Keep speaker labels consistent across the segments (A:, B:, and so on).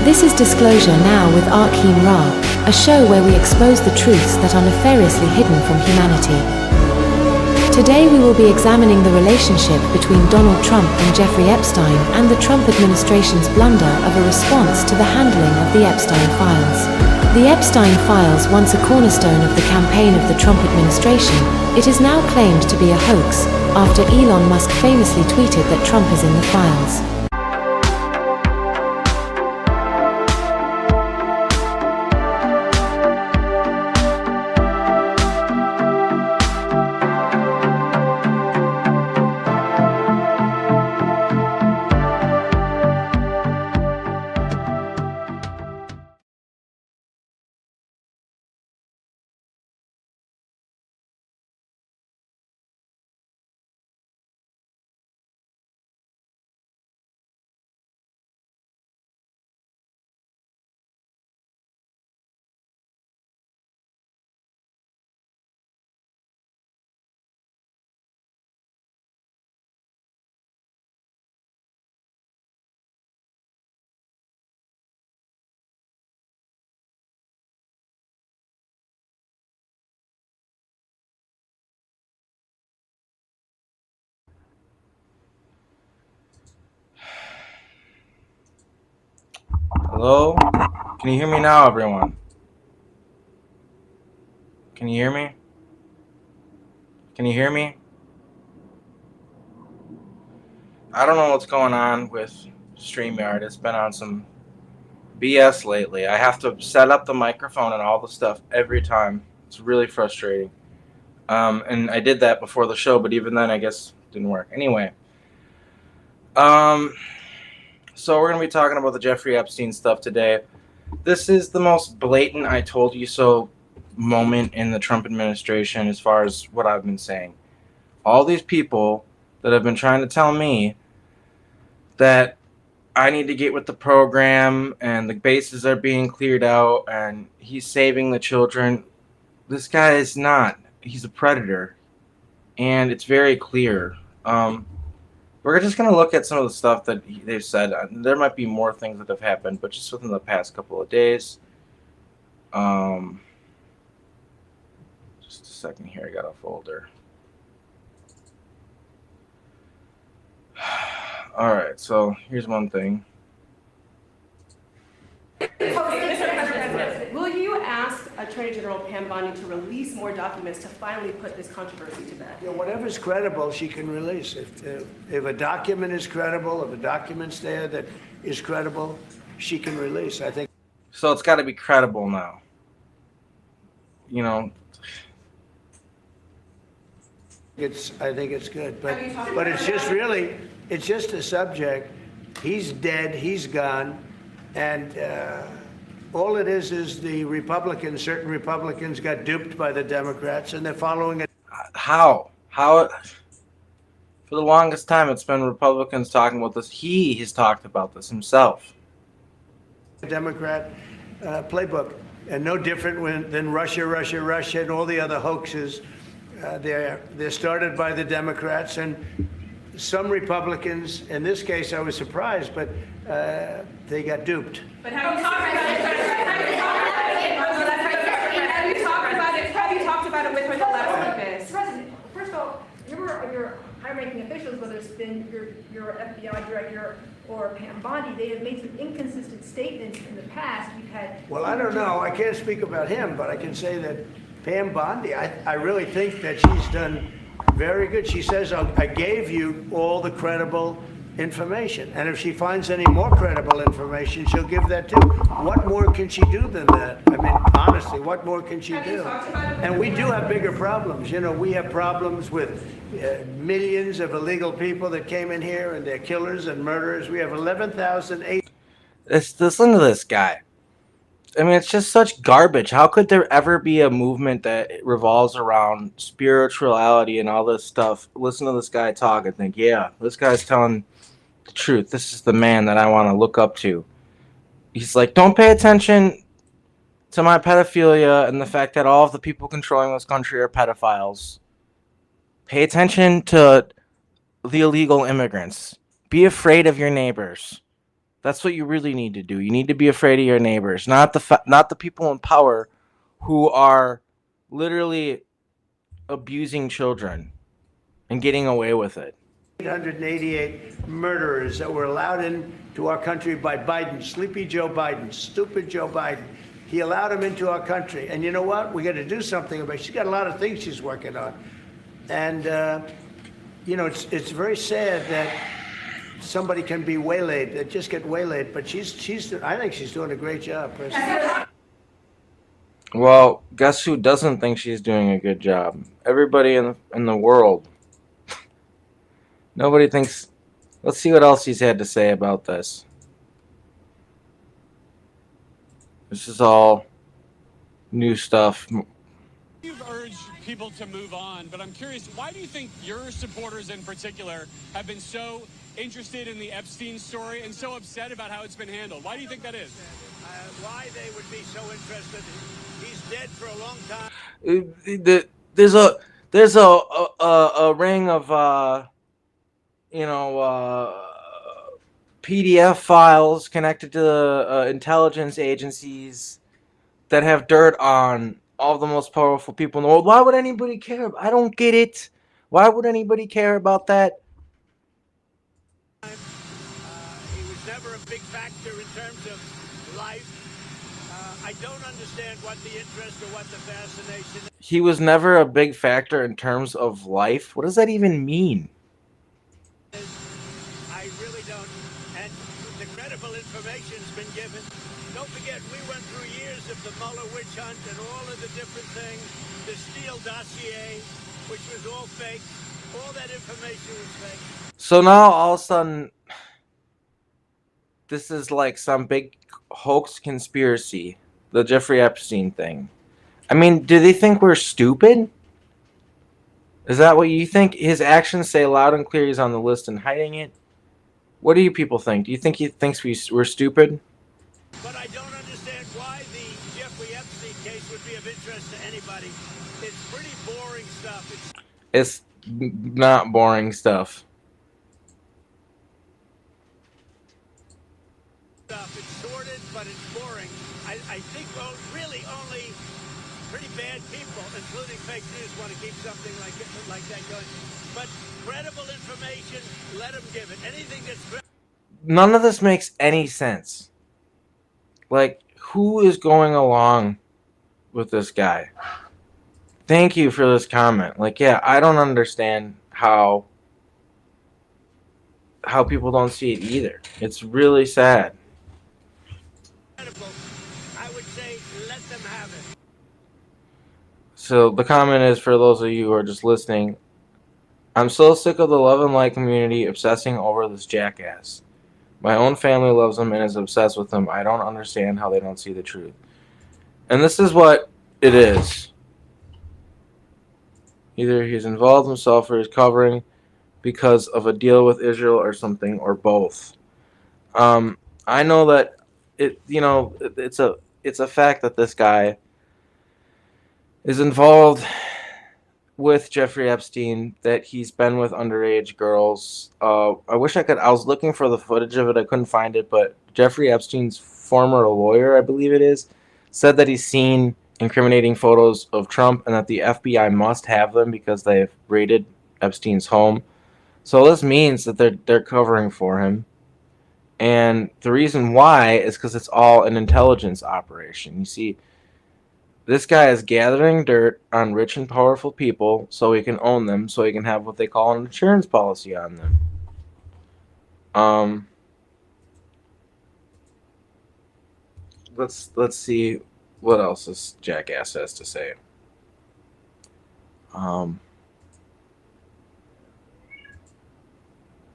A: This is Disclosure Now with Arkeem Ra, a show where we expose the truths that are nefariously hidden from humanity. Today we will be examining the relationship between Donald Trump and Jeffrey Epstein and the Trump administration's blunder of a response to the handling of the Epstein files. The Epstein files, once a cornerstone of the campaign of the Trump administration, it is now claimed to be a hoax, after Elon Musk famously tweeted that Trump is in the files.
B: Hello? Can you hear me now, everyone? Can you hear me? Can you hear me? I don't know what's going on with StreamYard. It's been on some BS lately. I have to set up the microphone and all the stuff every time. It's really frustrating. And I did that before the show, but even then, I guess it didn't work. Anyway. So we're going to be talking about the Jeffrey Epstein stuff today. This is the most blatant I told you so moment in the Trump administration as far as what I've been saying. All these people that have been trying to tell me that I need to get with the program and the bases are being cleared out and he's saving the children. This guy is not. He's a predator. And it's very clear. We're just going to look at some of the stuff that they've said. There might be more things that have happened, but just within the past couple of days. Just a second here. I got a folder. All right, so here's one thing.
C: Will you ask Attorney General Pam Bondi to release more documents to finally put this controversy to bed?
D: Yeah, whatever's credible, she can release. If a document is credible, if a document's there that is credible, she can release. I think.
B: So it's got to be credible now. You know.
D: I think it's good, but it's just really, it's just a subject. He's dead. He's gone, and. All it is the Republicans, certain Republicans got duped by the Democrats, and they're following it.
B: How? For the longest time, it's been Republicans talking about this. He has talked about this himself.
D: Democrat playbook, and no different than Russia, and all the other hoaxes. They're started by the Democrats, and some Republicans, in this case, I was surprised, but they got duped.
C: But have you talked about it? Have you talked about it with her the last week?
E: President, first of all, your high-ranking officials, whether it's been your FBI director or Pam Bondi, they have made some inconsistent statements in the past. We've had.
D: Well, I don't know. I can't speak about him, but I can say that Pam Bondi, I really think that she's done very good. She says, I gave you all the credible information. And if she finds any more credible information, she'll give that too. What more can she do than that? I mean, honestly, what more can she do? And we do have bigger problems. You know, we have problems with millions of illegal people that came in here and they're killers and murderers. We have 11,008.
B: Listen to this guy. I mean, it's just such garbage. How could there ever be a movement that revolves around spirituality and all this stuff? Listen to this guy talk and think, yeah, this guy's telling the truth. This is the man that I want to look up to. He's like, don't pay attention to my pedophilia and the fact that all of the people controlling this country are pedophiles. Pay attention to the illegal immigrants. Be afraid of your neighbors. That's what you really need to do. You need to be afraid of your neighbors, not the people in power who are literally abusing children and getting away with it.
D: 888 murderers that were allowed into our country by Biden, Sleepy Joe Biden, stupid Joe Biden. He allowed them into our country. And you know what? We got to do something about it. She's got a lot of things she's working on. And, you know, it's very sad that somebody can be waylaid, that just get waylaid. But I think she's doing a great job, personally.
B: Well, guess who doesn't think she's doing a good job? Everybody in the world. Nobody thinks. Let's see what else he's had to say about this. This is all new stuff.
F: You've urged people to move on, but I'm curious, why do you think your supporters in particular have been so interested in the Epstein story and so upset about how it's been handled? Why do you think that is?
D: Why they would be so interested? He's dead for a long time.
B: There's a ring of PDF files connected to the intelligence agencies that have dirt on all the most powerful people in the world. Why would anybody care? I don't get it. Why would anybody care about that?
D: He was never a big factor in terms of life. I don't understand what the interest or what the fascination is.
B: He was never a big factor in terms of life. What does that even mean?
D: I really don't. And the credible information's been given. Don't forget, we went through years of the Mueller witch hunt and all of the different things. The Steele dossier, which was all fake. All that information was fake.
B: So now all of a sudden, this is like some big hoax conspiracy. The Jeffrey Epstein thing. I mean, do they think we're stupid? Is that what you think? His actions say loud and clear he's on the list and hiding it. What do you people think? Do you think he thinks we're stupid?
D: But I don't understand why the Jeffrey Epstein case would be of interest to anybody. It's pretty boring stuff.
B: It's not boring stuff.
D: It's sorted, but it's boring. I think really only pretty bad people, including fake news, want to keep something like that going. But credible information, let them give it. Anything that's...
B: None of this makes any sense. Like, who is going along with this guy? Thank you for this comment. Like, yeah, I don't understand how people don't see it either. It's really sad.
D: I would say let them have it.
B: So the comment is, for those of you who are just listening, I'm so sick of the love and light community obsessing over this jackass. My own family loves him and is obsessed with him. I don't understand how they don't see the truth. And this is what it is. Either he's involved himself or he's covering because of a deal with Israel or something, or both. I know that it's a fact that this guy is involved with Jeffrey Epstein, that he's been with underage girls. I was looking for the footage of it. I couldn't find it, but Jeffrey Epstein's former lawyer, I believe it is, said that he's seen incriminating photos of Trump and that the FBI must have them because they've raided Epstein's home. So this means that they're covering for him. And the reason why is because it's all an intelligence operation. You see, this guy is gathering dirt on rich and powerful people so he can own them, so he can have what they call an insurance policy on them. Let's see what else this jackass has to say.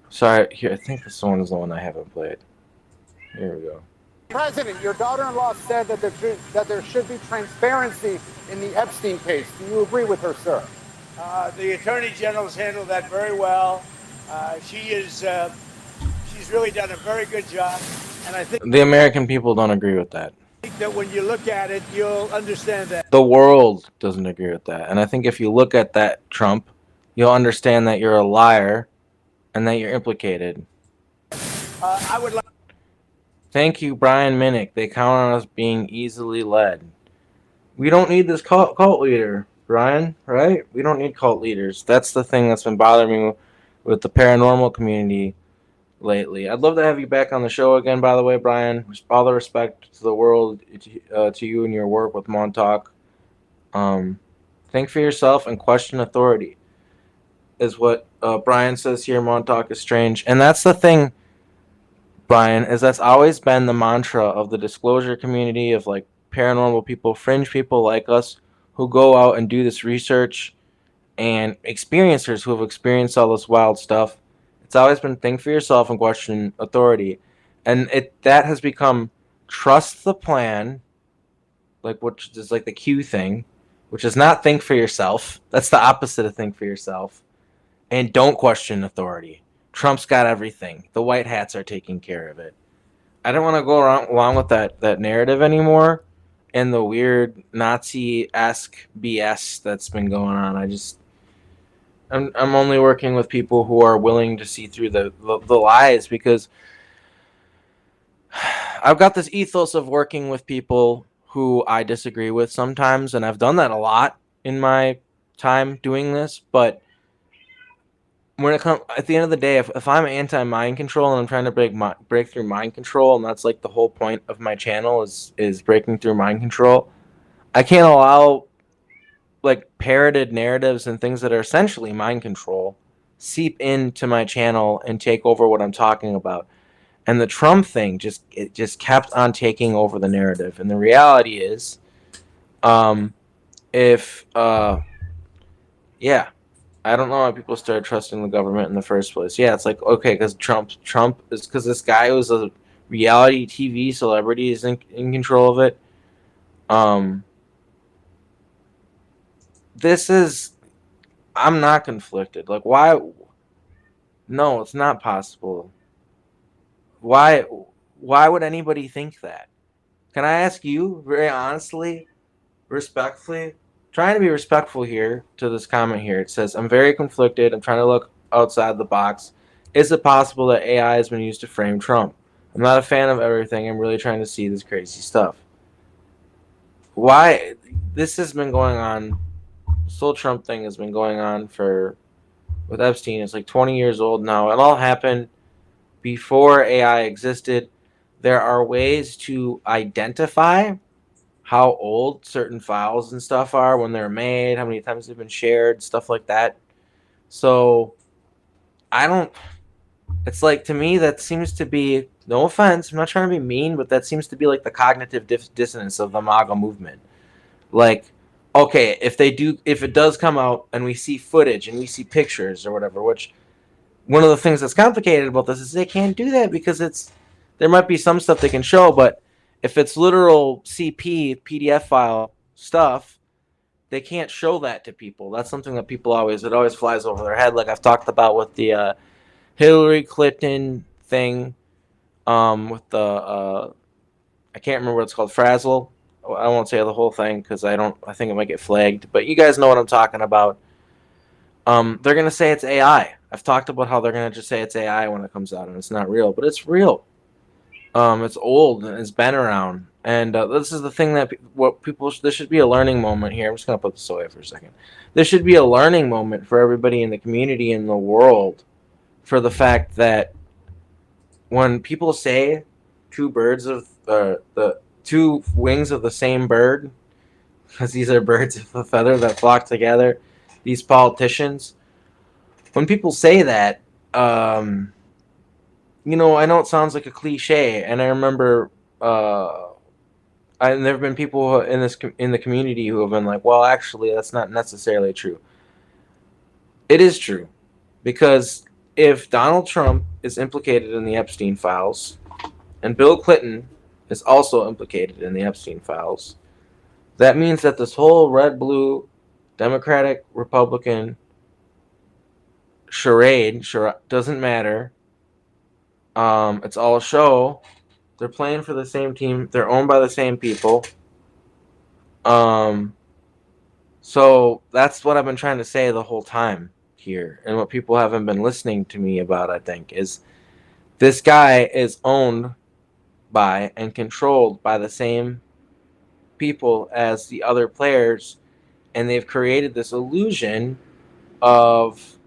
B: Sorry, here, I think this one is the one I haven't played. Here we go.
G: President, your daughter-in-law said that there should be transparency in the Epstein case. Do you agree with her, sir?
D: The Attorney General's handled that very well. She's really done a very good job. And I think
B: The American people don't agree with that.
D: that when you look at it, you'll understand that.
B: The world doesn't agree with that. And I think if you look at that, Trump, you'll understand that you're a liar and that you're implicated.
D: I would like...
B: Thank you, Brian Minnick. They count on us being easily led. We don't need this cult leader, Brian, right? We don't need cult leaders. That's the thing that's been bothering me with the paranormal community lately. I'd love to have you back on the show again, by the way, Brian. All the respect to the world, to you and your work with Montauk. Think for yourself and question authority, is what Brian says here. Montauk is strange. And that's the thing, Brian, is that's always been the mantra of the disclosure community, of like paranormal people, fringe people like us who go out and do this research, and experiencers who have experienced all this wild stuff. It's always been think for yourself and question authority. And that has become trust the plan, like, which is like the Q thing, which is not think for yourself. That's the opposite of think for yourself. And don't question authority. Trump's got everything. The white hats are taking care of it. I don't want to go along with that narrative anymore, and the weird Nazi-esque BS that's been going on. I'm only working with people who are willing to see through the lies, because I've got this ethos of working with people who I disagree with sometimes, and I've done that a lot in my time doing this. But when it comes, at the end of the day, if I'm anti-mind control and I'm trying to break through mind control, and that's like the whole point of my channel is breaking through mind control, I can't allow like parroted narratives and things that are essentially mind control seep into my channel and take over what I'm talking about. And the Trump thing just kept on taking over the narrative. And the reality is, yeah, I don't know why people started trusting the government in the first place. Yeah, it's like, okay, because Trump is, because this guy who's a reality TV celebrity is in control of it. I'm not conflicted. Like, why? No, it's not possible. Why would anybody think that? Can I ask you very honestly, respectfully, trying to be respectful here to this comment here. It says, I'm very conflicted. I'm trying to look outside the box. Is it possible that AI has been used to frame Trump? I'm not a fan of everything. I'm really trying to see this crazy stuff. Why? This has been going on. This whole Trump thing has been going on with Epstein. It's like 20 years old now. It all happened before AI existed. There are ways to identify how old certain files and stuff are when they're made, how many times they've been shared, stuff like that. So it's like, to me, that seems to be, no offense, I'm not trying to be mean, but that seems to be like the cognitive dissonance of the MAGA movement. Like, okay, if it does come out and we see footage and we see pictures or whatever, which one of the things that's complicated about this is they can't do that, because there might be some stuff they can show, but if it's literal PDF file stuff, they can't show that to people. That's something that it always flies over their head. Like I've talked about with the Hillary Clinton thing, with the I can't remember what it's called, Frazzle. I won't say the whole thing because I think it might get flagged, but you guys know what I'm talking about. They're gonna say it's AI. I've talked about how they're gonna just say it's AI when it comes out, and it's not real, but it's real. It's old and it's been around, and this is the thing that this should be a learning moment here. I'm just gonna put this away for a second. There should be a learning moment for everybody in the community, in the world, for the fact that when people say the two wings of the same bird, because these are birds of a feather that flock together, these politicians, when people say that, I know it sounds like a cliche, and I remember, and there have been people in the community who have been like, well, actually, that's not necessarily true. It is true, because if Donald Trump is implicated in the Epstein files, and Bill Clinton is also implicated in the Epstein files, that means that this whole red-blue, Democratic, Republican charade doesn't matter. It's all a show. They're playing for the same team. They're owned by the same people. So that's what I've been trying to say the whole time here, and what people haven't been listening to me about, I think, is this guy is owned by and controlled by the same people as the other players, and they've created this illusion of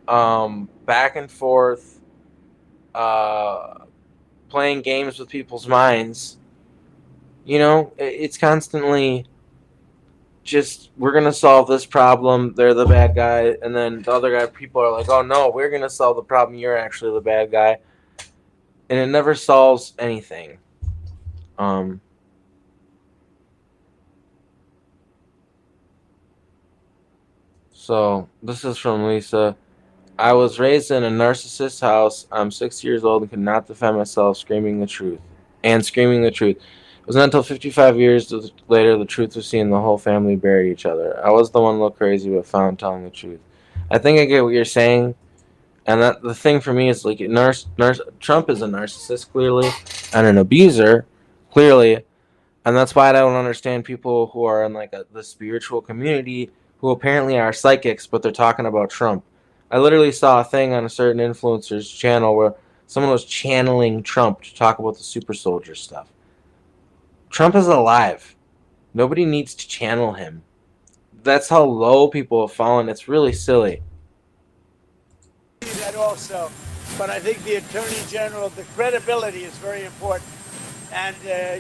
B: back and forth, playing games with people's minds. You know, it's constantly just, we're gonna solve this problem, they're the bad guy, and then the other guy, people are like, oh no, we're gonna solve the problem, you're actually the bad guy, and it never solves anything. So this is from Lisa. I was raised in a narcissist house. I'm 6 years old and could not defend myself, screaming the truth. It was not until 55 years later the truth was seen. The whole family buried each other. I was the one a little crazy, but found telling the truth. I think I get what you're saying, and that the thing for me is like Trump is a narcissist clearly, and an abuser clearly, and that's why I don't understand people who are in like the spiritual community who apparently are psychics, but they're talking about Trump. I literally saw a thing on a certain influencer's channel where someone was channeling Trump to talk about the super soldier stuff. Trump is alive. Nobody needs to channel him. That's how low people have fallen. It's really silly.
D: That also, but I think the Attorney General, the credibility is very important, and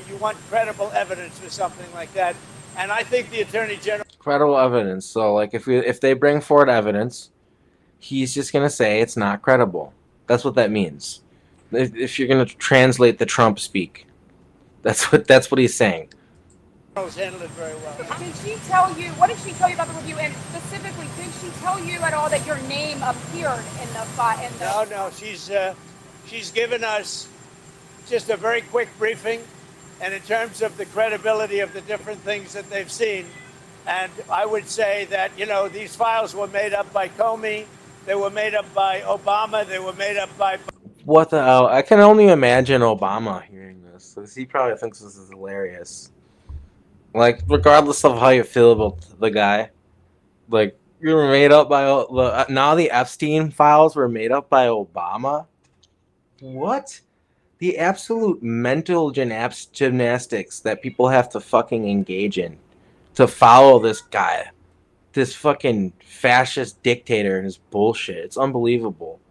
D: you want credible evidence for something like that. And I think the Attorney General.
B: Credible evidence. So, like, if they bring forward evidence, he's just gonna say it's not credible. That's what that means. If you're gonna translate the Trump speak, that's what he's saying.
D: Handled it very well.
E: Did she tell you, what did she tell you about the review? And specifically, did she tell you at all that your name appeared in the file?
D: No, she's given us just a very quick briefing, and in terms of the credibility of the different things that they've seen, and I would say that, you know, these files were made up by Comey, they were made up by Obama, they were made up by...
B: What the hell? I can only imagine Obama hearing this, because he probably thinks this is hilarious. Like, regardless of how you feel about the guy, like, you were made up by now the Epstein files were made up by Obama. What? The absolute mental gymnastics that people have to fucking engage in to follow this guy, this fucking fascist dictator and his bullshit. It's unbelievable.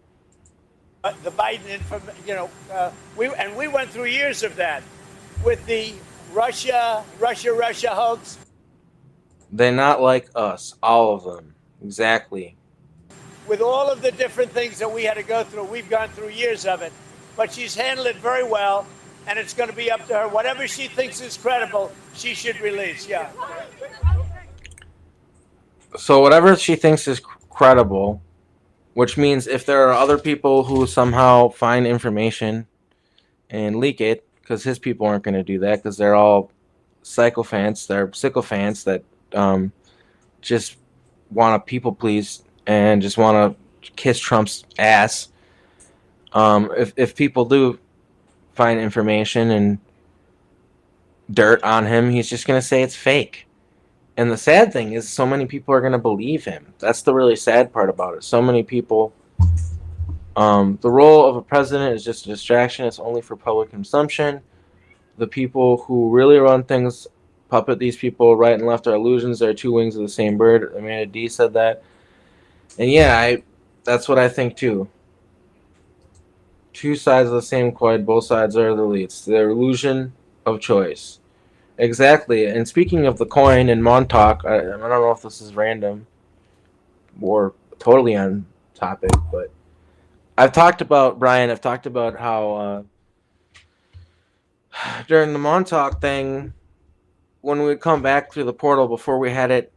D: The Biden information, you know, we went through years of that with the Russia hoax.
B: They're not like us, all of them. Exactly.
D: With all of the different things that we had to go through, we've gone through years of it. But she's handled it very well, and it's going to be up to her. Whatever she thinks is credible, she should release, yeah.
B: So whatever she thinks is credible, which means if there are other people who somehow find information and leak it, because his people aren't going to do that, because they're all sycophants that just want to people please and just want to kiss Trump's ass. If people do find information and dirt on him, he's just going to say it's fake. And the sad thing is so many people are going to believe him. That's the really sad part about it. So many people... the role of a president is just a distraction. It's only for public consumption. The people who really run things puppet these people right and left are illusions. They're two wings of the same bird. Amanda D said that. And yeah, that's what I think too. Two sides of the same coin. Both sides are the elites. The illusion of choice. Exactly. And speaking of the coin and Montauk, I don't know if this is random or totally on topic, but I've talked about how during the Montauk thing, when we would come back through the portal before we had it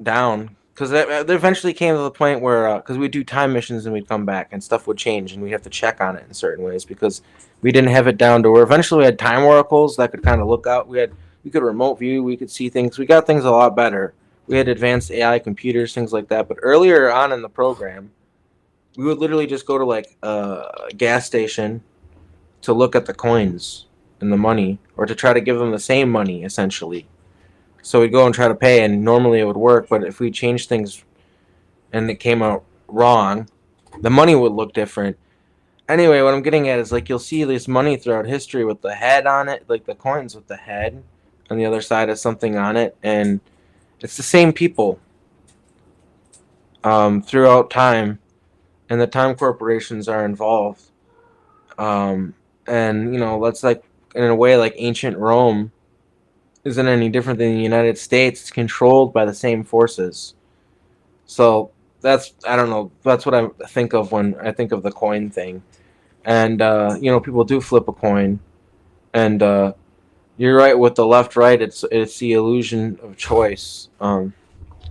B: down, because it eventually came to the point where, because we'd do time missions and we'd come back and stuff would change and we'd have to check on it in certain ways because we didn't have it down to where eventually we had time oracles that could kind of look out. We could remote view, we could see things. We got things a lot better. We had advanced AI computers, things like that. But earlier on in the program, we would literally just go to like a gas station to look at the coins and the money, or to try to give them the same money, essentially. So we'd go and try to pay, and normally it would work, but if we changed things and it came out wrong, the money would look different. Anyway, what I'm getting at is like you'll see this money throughout history with the head on it, like the coins with the head, on the other side has something on it, and it's the same people throughout time, and the time corporations are involved. And you know, that's like in a way like ancient Rome isn't any different than the United States. It's controlled by the same forces. So that's I don't know. That's what I think of when I think of the coin thing. And you know, people do flip a coin, and you're right with the left right. It's the illusion of choice. I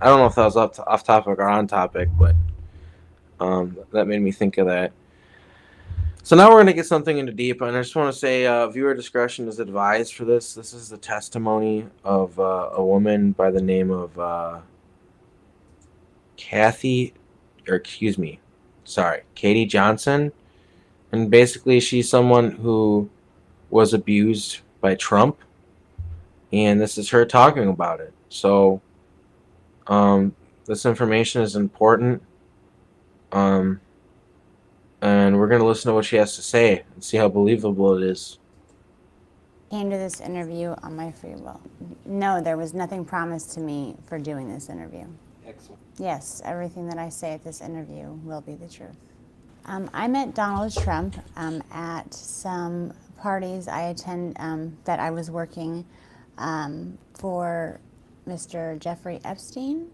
B: don't know if that was off topic or on topic, but that made me think of that. So now we're going to get something into deep, and I just want to say viewer discretion is advised for this. This is the testimony of a woman by the name of Katie Johnson. And basically she's someone who was abused by Trump, and this is her talking about it. So this information is important. And we're going to listen to what she has to say and see how believable it is.
H: Came to this interview on my free will. No, there was nothing promised to me for doing this interview.
B: Excellent.
H: Yes, everything that I say at this interview will be the truth. I met Donald Trump at some parties I attend that I was working for Mr. Jeffrey Epstein.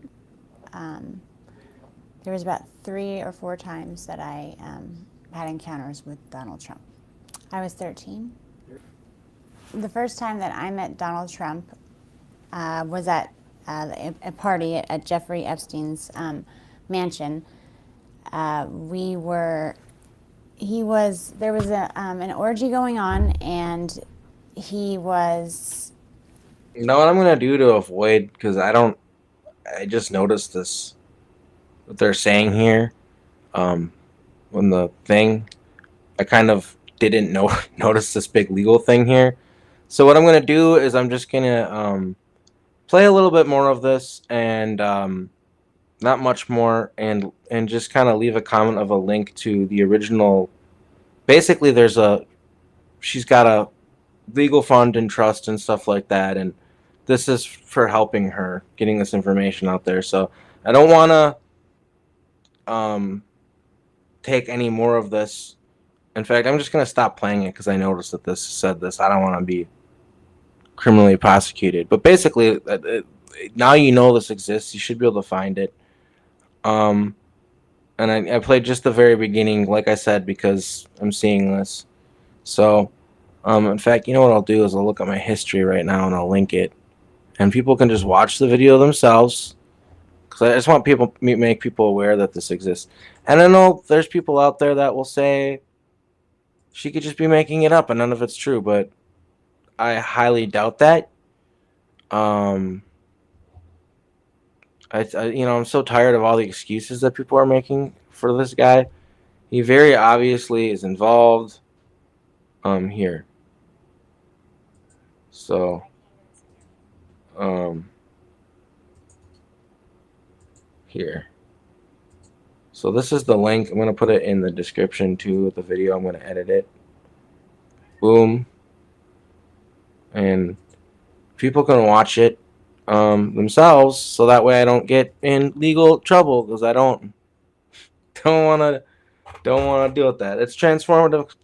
H: There was about 3 or 4 times that I had encounters with Donald Trump. I was 13. The first time that I met Donald Trump was at a party at Jeffrey Epstein's mansion. There was an orgy going on, and he was...
B: You know what I'm going to do to avoid, because I just noticed this, what they're saying here, on the thing. I kind of didn't notice this big legal thing here. So what I'm going to do is I'm just going to play a little bit more of this, and not much more, and just kind of leave a comment of a link to the original. Basically, she's got a legal fund and trust and stuff like that, and this is for helping her getting this information out there. So I don't want to take any more of this. In fact, I'm just going to stop playing it because I noticed that this said this. I don't want to be criminally prosecuted. But basically, now you know this exists. You should be able to find it. And I played just the very beginning, like I said, because I'm seeing this. So, in fact, you know what I'll do is I'll look at my history right now and I'll link it. And people can just watch the video themselves. Because I just want make people aware that this exists. And I know there's people out there that will say she could just be making it up and none of it's true. But I highly doubt that. I'm so tired of all the excuses that people are making for this guy. He very obviously is involved here. So here. So this is the link. I'm going to put it in the description too with the video. I'm going to edit it. Boom. And people can watch it themselves, so that way I don't get in legal trouble, because I don't want to deal with that. It's transformative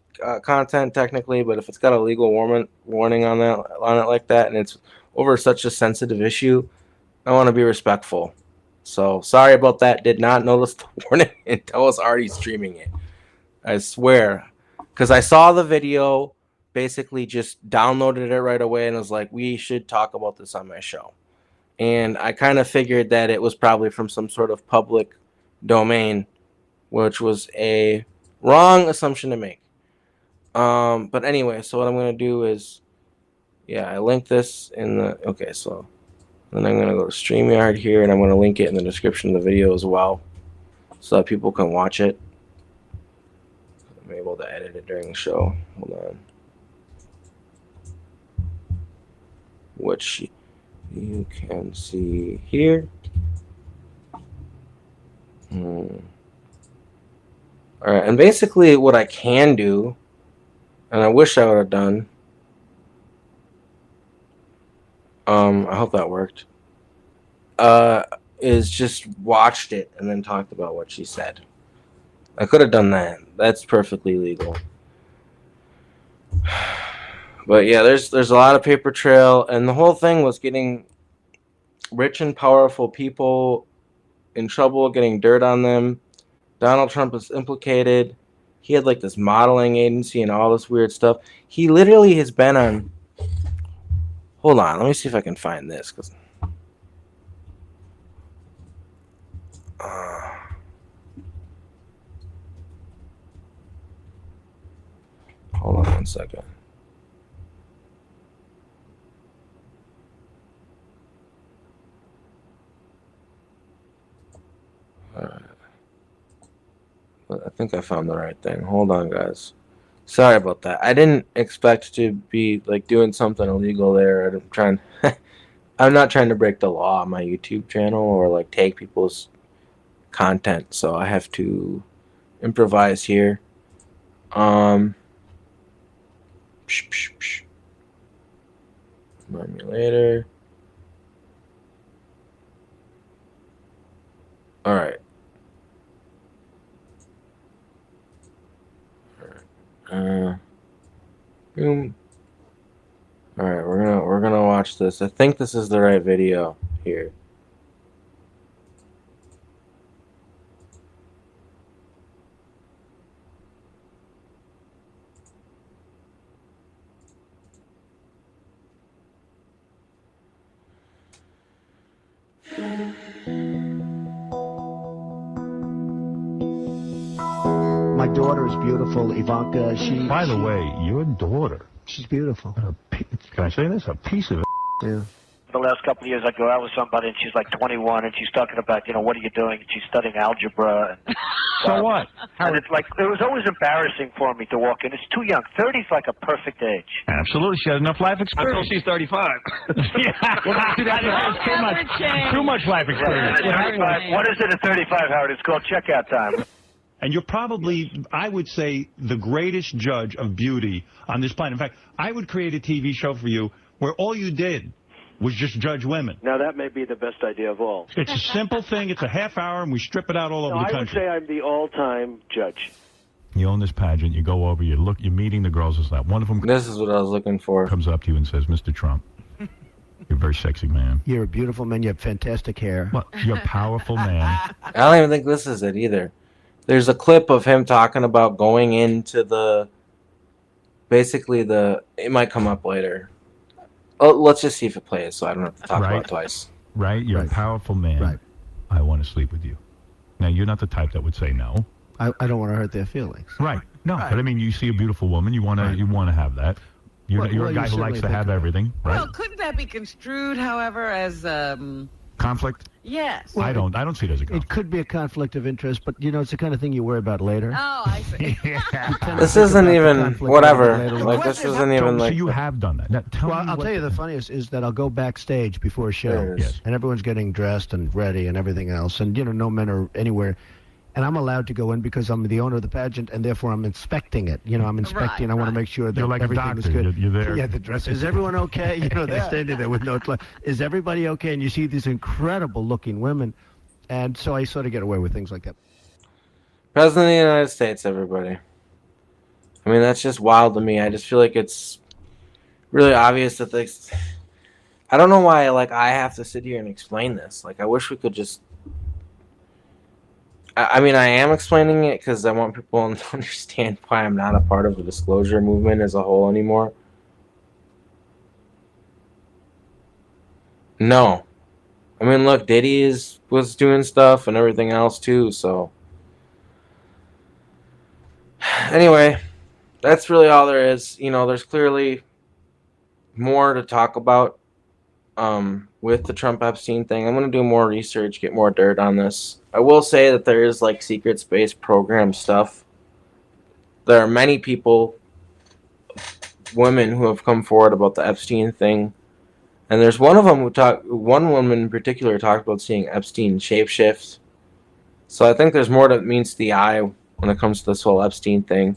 B: content technically, but if it's got a legal warning on it like that, and it's over such a sensitive issue, I want to be respectful. So sorry about that. Did not notice the warning until I was already streaming it. I swear, because I saw the video, basically just downloaded it right away, and was like, we should talk about this on my show. And I kind of figured that it was probably from some sort of public domain, which was a wrong assumption to make. But anyway, so what I'm going to do is, I linked this in the, okay, so then I'm going to go to StreamYard here, and I'm going to link it in the description of the video as well, so that people can watch it. I'm able to edit it during the show. Hold on. Which you can see here. All right, and basically what I can do, and I wish I would have done, I hope that worked, is just watched it and then talked about what she said. I could have done that. That's perfectly legal. But yeah, there's a lot of paper trail, and the whole thing was getting rich and powerful people in trouble, getting dirt on them. Donald Trump is implicated. He had like this modeling agency and all this weird stuff. He literally has been on. Hold on, let me see if I can find this. Hold on 1 second. All right. I think I found the right thing. Hold on, guys. Sorry about that. I didn't expect to be like doing something illegal there. I'm trying. I'm not trying to break the law on my YouTube channel or like take people's content, so I have to improvise here. Remind me later. All right. Boom. All right, we're gonna watch this. I think this is the right video here.
D: My daughter is beautiful, Ivanka.
I: By the way, your daughter,
D: She's beautiful.
I: can I say this? A piece of
D: Yeah.
J: The last couple of years, I go out with somebody, and she's like 21, and she's talking about, what are you doing? And she's studying algebra. And,
I: So what?
J: And it's like, it was always embarrassing for me to walk in. It's too young. 30 is like a perfect age.
I: Absolutely, she has enough life experience.
J: Until she's 35.
I: Too much life experience.
J: What is it at 35, Howard? It's called checkout time.
I: And you're probably, I would say, the greatest judge of beauty on this planet. In fact, I would create a TV show for you where all you did was just judge women.
J: Now, that may be the best idea of all.
I: It's a simple thing. It's a half hour, and we strip it out all over the country.
J: I would say I'm the all-time judge.
I: You own this pageant. You go over. You're meeting the girls. It's like one of them
B: This is what I was looking for.
I: comes up to you and says, "Mr. Trump, you're a very sexy man.
D: You're a beautiful man. You have fantastic hair.
I: Well, you're a powerful man."
B: I don't even think this is it either. There's a clip of him talking about going into it might come up later. Oh, let's just see if it plays so I don't have to talk about it twice.
I: Right? You're a powerful man.
D: Right.
I: I want to sleep with you. Now, you're not the type that would say no.
D: I don't want to hurt their feelings.
I: Right. No, but I mean, you see a beautiful woman, you want to have that. You're a guy who likes to have everything, right?
K: Well, couldn't that be construed, however, as
I: Conflict?
K: yes?
I: I don't see it as a conflict.
D: It could be a conflict of interest, but it's the kind of thing you worry about later.
K: Oh, I see.
B: This isn't even whatever. Like this isn't even
I: So
B: like.
I: you have done that. Now, tell me
D: I'll tell you the funniest is that I'll go backstage before a show,
B: There it is.
I: Yes.
D: and everyone's getting dressed and ready and everything else, and no men are anywhere, and I'm allowed to go in because I'm the owner of the pageant, and therefore I'm inspecting it. I'm inspecting. I want to make sure that
I: You're like a
D: everything is
I: doctor.
D: good.
I: You're there.
D: Yeah, the dress. Is everyone okay? They're standing there with no. Is everybody okay? And you see these incredible-looking women, and so I sort of get away with things like that.
B: President of the United States, everybody. I mean, that's just wild to me. I just feel like it's really obvious that I don't know why, I have to sit here and explain this. I wish we could just... I mean, I am explaining it because I want people to understand why I'm not a part of the disclosure movement as a whole anymore. No. I mean, look, Diddy was doing stuff and everything else too, so... Anyway, that's really all there is. There's clearly more to talk about with the Trump Epstein thing. I'm going to do more research, get more dirt on this. I will say that there is secret space program stuff. There are many people, women, who have come forward about the Epstein thing. And there's one of them one woman in particular talked about seeing Epstein shapeshift. So I think there's more that meets the eye when it comes to this whole Epstein thing.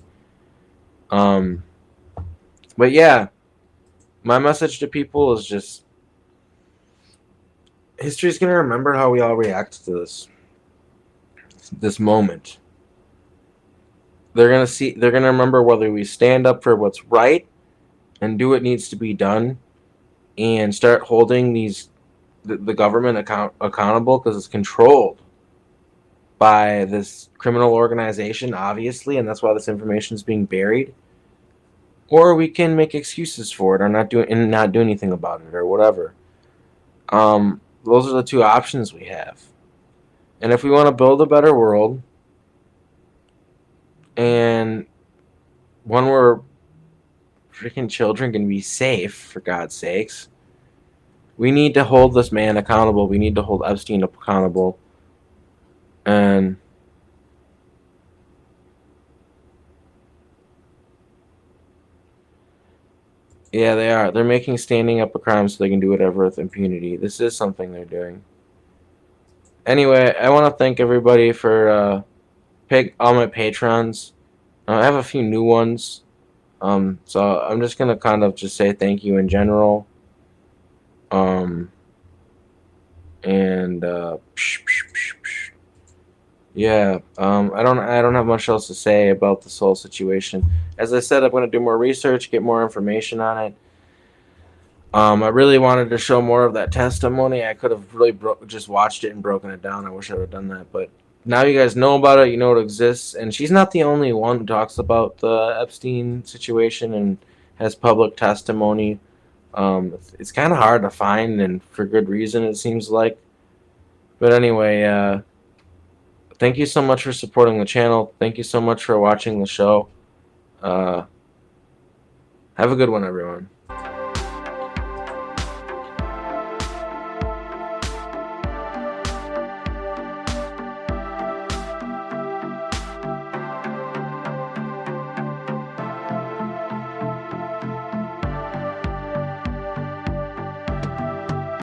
B: But yeah, my message to people is just history's going to remember how we all react to this moment. They're going to remember whether we stand up for what's right and do what needs to be done and start holding the government accountable, because it's controlled by this criminal organization, obviously, and that's why this information is being buried. Or we can make excuses for it, or not do anything about it, or whatever. Those are the two options we have. And if we want to build a better world, and one where freaking children can be safe, for God's sakes, we need to hold this man accountable. We need to hold Epstein accountable. And yeah, they are. They're making standing up a crime so they can do whatever with impunity. This is something they're doing. Anyway, I want to thank everybody for all my patrons. I have a few new ones. So I'm just going to kind of just say thank you in general. Yeah, I don't have much else to say about this whole situation. As I said, I'm going to do more research, get more information on it. I really wanted to show more of that testimony. I could have really just watched it and broken it down. I wish I would have done that, but now you guys know about it. You know it exists, and she's not the only one who talks about the Epstein situation and has public testimony. It's kind of hard to find, and for good reason, it seems like. But anyway, thank you so much for supporting the channel. Thank you so much for watching the show. Have a good one, everyone.